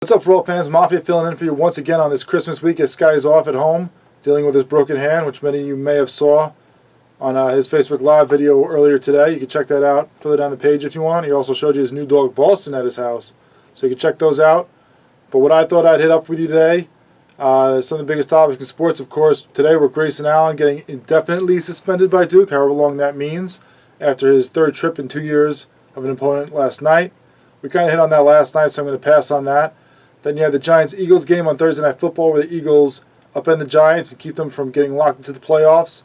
What's up, football fans? Mafia filling in for you once again on this Christmas week as Sky is off at home dealing with his broken hand, which many of you may have saw on his Facebook Live video earlier today. You can check that out further down the page if you want. He also showed you his new dog Boston at his house, so you can check those out. But what I thought I'd hit up with you today, some of the biggest topics in sports, of course, today with Grayson Allen getting indefinitely suspended by Duke, however long that means, after his third trip in 2 years of an opponent last night. We kind of hit on that last night, so I'm going to pass on that. Then you have the Giants-Eagles game on Thursday Night Football where the Eagles upend the Giants and keep them from getting locked into the playoffs.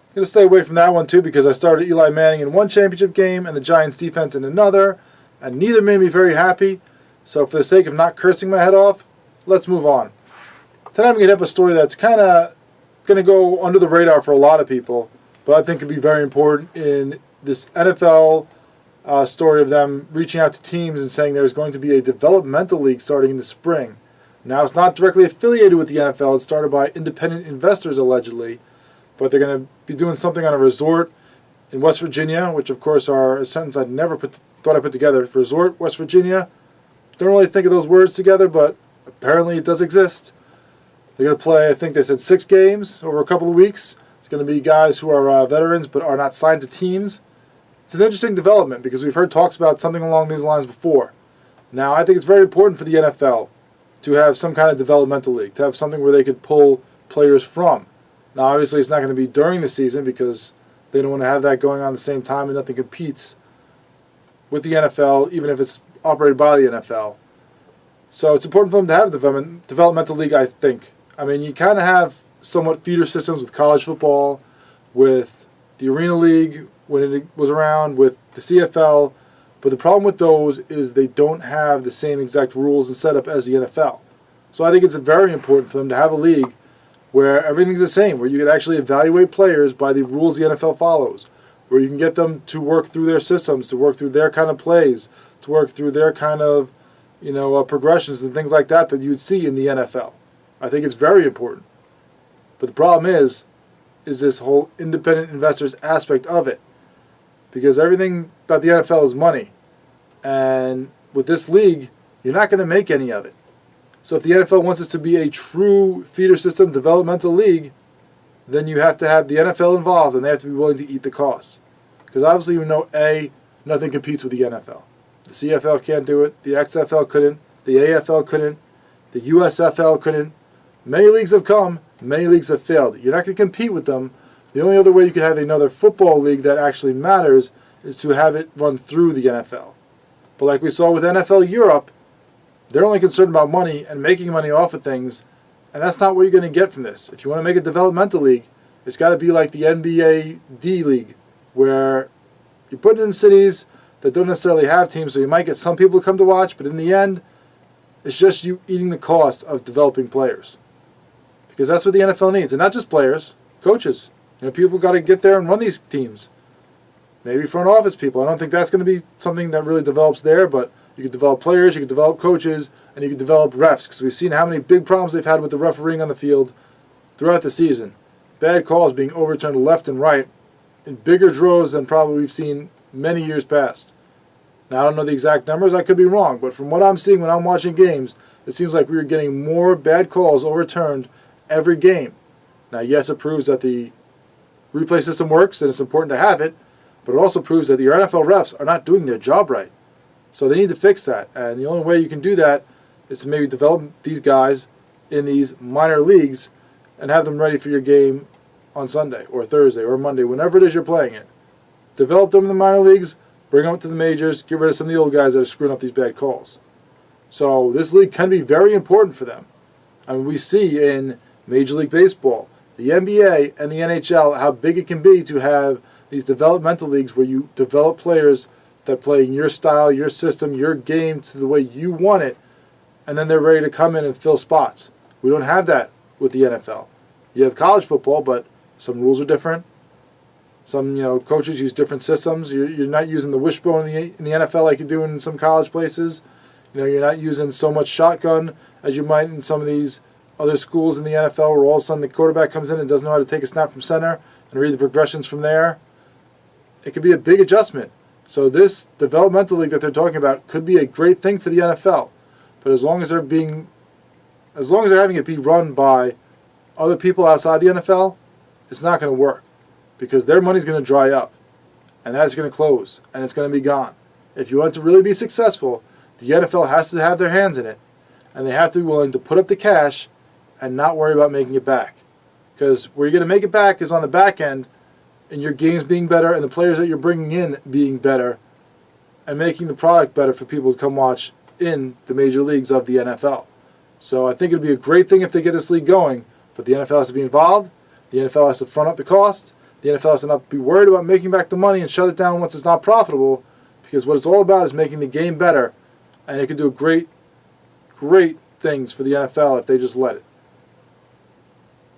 I'm going to stay away from that one too because I started Eli Manning in one championship game and the Giants defense in another, and neither made me very happy. So for the sake of not cursing my head off, let's move on. Tonight I'm going to hit up a story that's kind of going to go under the radar for a lot of people, but I think could be very important in this NFL story of them reaching out to teams and saying there's going to be a developmental league starting in the spring. Now, it's not directly affiliated with the NFL. It's started by independent investors, allegedly, but they're going to be doing something on a resort in West Virginia, which, of course, are a sentence I'd never thought I put together. Resort, West Virginia. Don't really think of those words together, but apparently it does exist. They're going to play, I think they said, 6 games over a couple of weeks. It's going to be guys who are veterans but are not signed to teams. It's an interesting development because we've heard talks about something along these lines before. Now, I think it's very important for the NFL to have some kind of developmental league, to have something where they could pull players from. Now, obviously, it's not going to be during the season because they don't want to have that going on at the same time and nothing competes with the NFL, even if it's operated by the NFL. So it's important for them to have a developmental league, I think. I mean, you kind of have somewhat feeder systems with college football, with the Arena League when it was around, with the CFL, but the problem with those is they don't have the same exact rules and setup as the NFL. So I think it's very important for them to have a league where everything's the same, where you can actually evaluate players by the rules the NFL follows, where you can get them to work through their systems, to work through their kind of plays, to work through their kind of, progressions and things like that you'd see in the NFL. I think it's very important. But the problem is this whole independent investors aspect of it. Because everything about the NFL is money. And with this league, you're not going to make any of it. So if the NFL wants this to be a true feeder system developmental league, then you have to have the NFL involved and they have to be willing to eat the costs. Because obviously we know, A, nothing competes with the NFL. The CFL can't do it, the XFL couldn't, the AFL couldn't, the USFL couldn't. Many leagues have come, many leagues have failed. You're not going to compete with them. The only other way you could have another football league that actually matters is to have it run through the NFL. But like we saw with NFL Europe, they're only concerned about money and making money off of things, and that's not what you're going to get from this. If you want to make a developmental league, it's got to be like the NBA D League, where you put it in cities that don't necessarily have teams, so you might get some people to come to watch, but in the end, it's just you eating the cost of developing players. Because that's what the NFL needs, and not just players, coaches. People got to get there and run these teams. Maybe front office people. I don't think that's going to be something that really develops there, but you could develop players, you could develop coaches, and you could develop refs, because we've seen how many big problems they've had with the refereeing on the field throughout the season. Bad calls being overturned left and right in bigger droves than probably we've seen many years past. Now, I don't know the exact numbers. I could be wrong, but from what I'm seeing when I'm watching games, it seems like we were getting more bad calls overturned every game. Now, yes, it proves that the replay system works and it's important to have it, but it also proves that your NFL refs are not doing their job right. So they need to fix that, and the only way you can do that is to maybe develop these guys in these minor leagues and have them ready for your game on Sunday or Thursday or Monday, whenever it is you're playing it. Develop them in the minor leagues, bring them up to the majors, get rid of some of the old guys that are screwing up these bad calls. So this league can be very important for them. I mean, we see in Major League Baseball, the NBA and the NHL, how big it can be to have these developmental leagues where you develop players that play in your style, your system, your game to the way you want it, and then they're ready to come in and fill spots. We don't have that with the NFL. You have college football, but some rules are different. Some coaches use different systems. You're not using the wishbone in the NFL like you do in some college places. You're not using so much shotgun as you might in some of these other schools in the NFL where all of a sudden the quarterback comes in and doesn't know how to take a snap from center and read the progressions from there. It could be a big adjustment. So this developmental league that they're talking about could be a great thing for the NFL. But as long as they're having it be run by other people outside the NFL, it's not going to work, because their money's going to dry up, and that's going to close, and it's going to be gone. If you want to really be successful, the NFL has to have their hands in it, and they have to be willing to put up the cash and not worry about making it back. Because where you're going to make it back is on the back end, and your games being better, and the players that you're bringing in being better, and making the product better for people to come watch in the major leagues of the NFL. So I think it would be a great thing if they get this league going, but the NFL has to be involved. The NFL has to front up the cost. The NFL has to not be worried about making back the money and shut it down once it's not profitable, because what it's all about is making the game better, and it could do great things for the NFL if they just let it.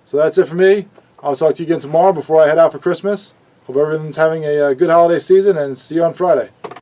So that's it for me. I'll talk to you again tomorrow before I head out for Christmas. Hope everyone's having a good holiday season, and see you on Friday.